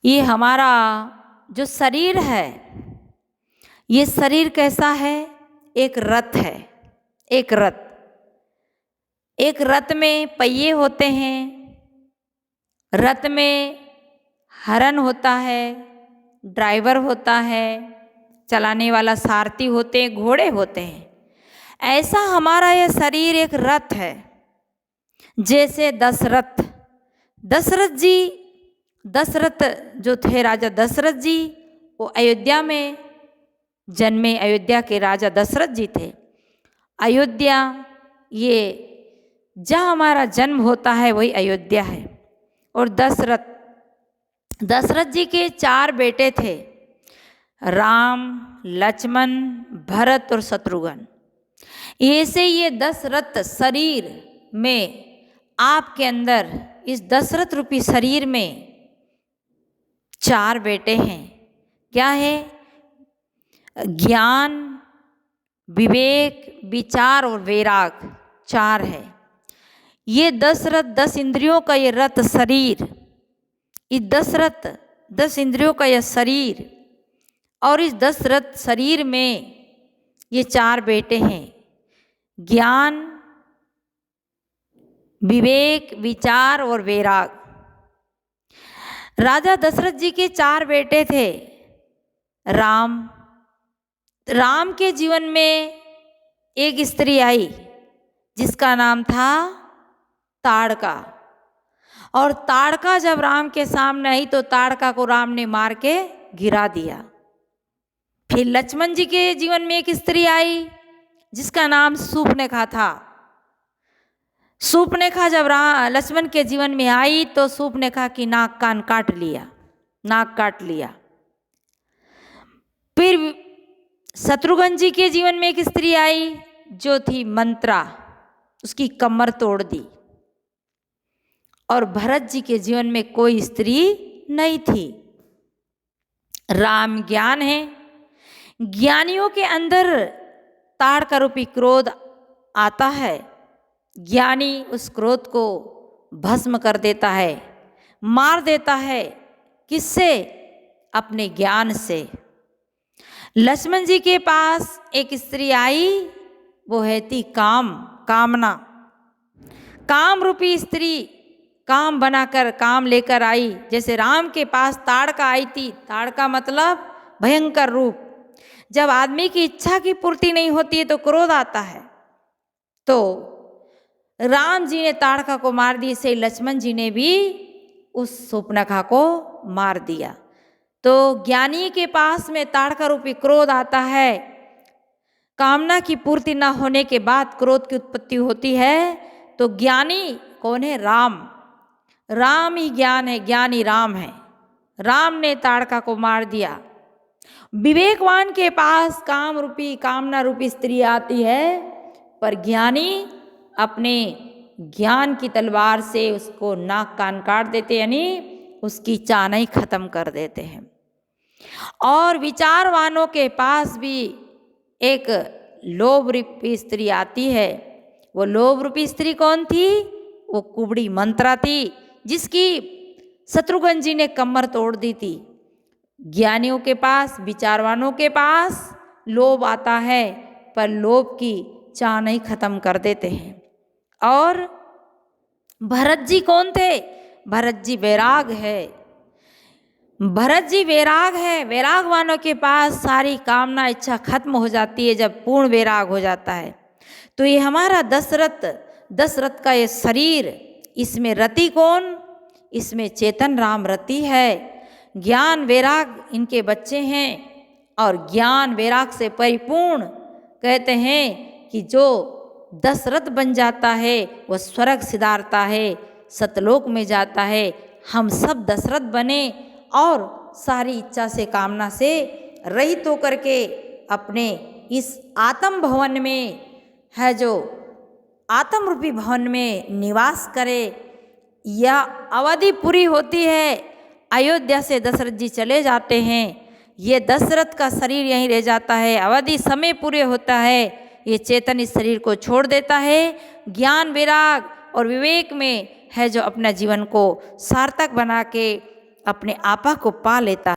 ये हमारा जो शरीर है, ये शरीर कैसा है? एक रथ है। एक रथ, एक रथ में पहिए होते हैं, रथ में हरन होता है, ड्राइवर होता है, चलाने वाला सारथी होते हैं, घोड़े होते हैं। ऐसा हमारा यह शरीर एक रथ है। जैसे दशरथ, दशरथ जी, दशरथ जो थे राजा दशरथ जी, वो अयोध्या में जन्मे, अयोध्या के राजा दशरथ जी थे। अयोध्या, ये जहाँ हमारा जन्म होता है वही अयोध्या है। और दशरथ, दशरथ जी के 4 बेटे थे, राम, लक्ष्मण, भरत और शत्रुघ्न। ऐसे ये दशरथ शरीर में, आपके अंदर इस दशरथ रूपी शरीर में 4 बेटे हैं। क्या है? ज्ञान, विवेक, विचार और वैराग, 4 है। ये 10 रथ, 10 इंद्रियों का ये रथ शरीर, इस 10 रथ 10 इंद्रियों का यह शरीर, और इस 10 रथ शरीर में ये 4 बेटे हैं, ज्ञान, विवेक, विचार और वैराग। राजा दशरथ जी के 4 बेटे थे। राम, राम के जीवन में एक स्त्री आई जिसका नाम था ताड़का। और ताड़का जब राम के सामने आई तो ताड़का को राम ने मार के गिरा दिया। फिर लक्ष्मण जी के जीवन में एक स्त्री आई जिसका नाम शूर्पणखा था। शूर्पणखा जब लक्ष्मण के जीवन में आई तो शूर्पणखा की नाक कान काट लिया, नाक काट लिया। फिर शत्रुघ्न जी के जीवन में एक स्त्री आई जो थी मंत्रा, उसकी कमर तोड़ दी। और भरत जी के जीवन में कोई स्त्री नहीं थी। राम ज्ञान है, ज्ञानियों के अंदर ताड़का रूपी क्रोध आता है, ज्ञानी उस क्रोध को भस्म कर देता है, मार देता है। किससे? अपने ज्ञान से। लक्ष्मण जी के पास एक स्त्री आई, वो है थी कामना, काम रूपी स्त्री, काम बनाकर काम लेकर आई। जैसे राम के पास ताड़का आई थी, ताड़का मतलब भयंकर रूप। जब आदमी की इच्छा की पूर्ति नहीं होती है तो क्रोध आता है। तो राम जी ने ताड़का को मार दी, से लक्ष्मण जी ने भी उस शूर्पणखा को मार दिया। तो ज्ञानी के पास में ताड़का रूपी क्रोध आता है। कामना की पूर्ति न होने के बाद क्रोध की उत्पत्ति होती है। तो ज्ञानी कौन है? राम, राम ही ज्ञान है, ज्ञानी राम है। राम ने ताड़का को मार दिया। विवेकवान के पास काम रूपी, कामना रूपी स्त्री आती है, पर ज्ञानी अपने ज्ञान की तलवार से उसको नाक कान काट देते, यानी उसकी चाह ही खत्म कर देते हैं। और विचारवानों के पास भी एक लोभ रूपी स्त्री आती है। वो लोभ रूपी स्त्री कौन थी? वो कुबड़ी मंत्रा थी, जिसकी शत्रुघ्न जी ने कमर तोड़ दी थी। ज्ञानियों के पास, विचारवानों के पास लोभ आता है, पर लोभ की चाह नहीं खत्म कर देते हैं। और भरत जी कौन थे? भरत जी वैराग है, भरत जी वैराग है। वैरागवानों के पास सारी कामना इच्छा खत्म हो जाती है जब पूर्ण वैराग हो जाता है। तो ये हमारा दशरथ का ये शरीर, इसमें रति कौन? इसमें चेतन राम रति है। ज्ञान वैराग इनके बच्चे हैं। और ज्ञान वैराग से परिपूर्ण कहते हैं कि जो दशरथ बन जाता है वह स्वर्ग सिधारता है, सतलोक में जाता है। हम सब दशरथ बने और सारी इच्छा से, कामना से रहित होकर के अपने इस आत्म भवन में है, जो आत्म रूपी भवन में निवास करे। यह अवधि पूरी होती है, अयोध्या से दशरथ जी चले जाते हैं, ये दशरथ का शरीर यहीं रह जाता है। अवधि समय पूरे होता है, ये चेतन इस शरीर को छोड़ देता है। ज्ञान वैराग और विवेक में है जो अपना जीवन को सार्थक बना के अपने आपा को पा लेता है।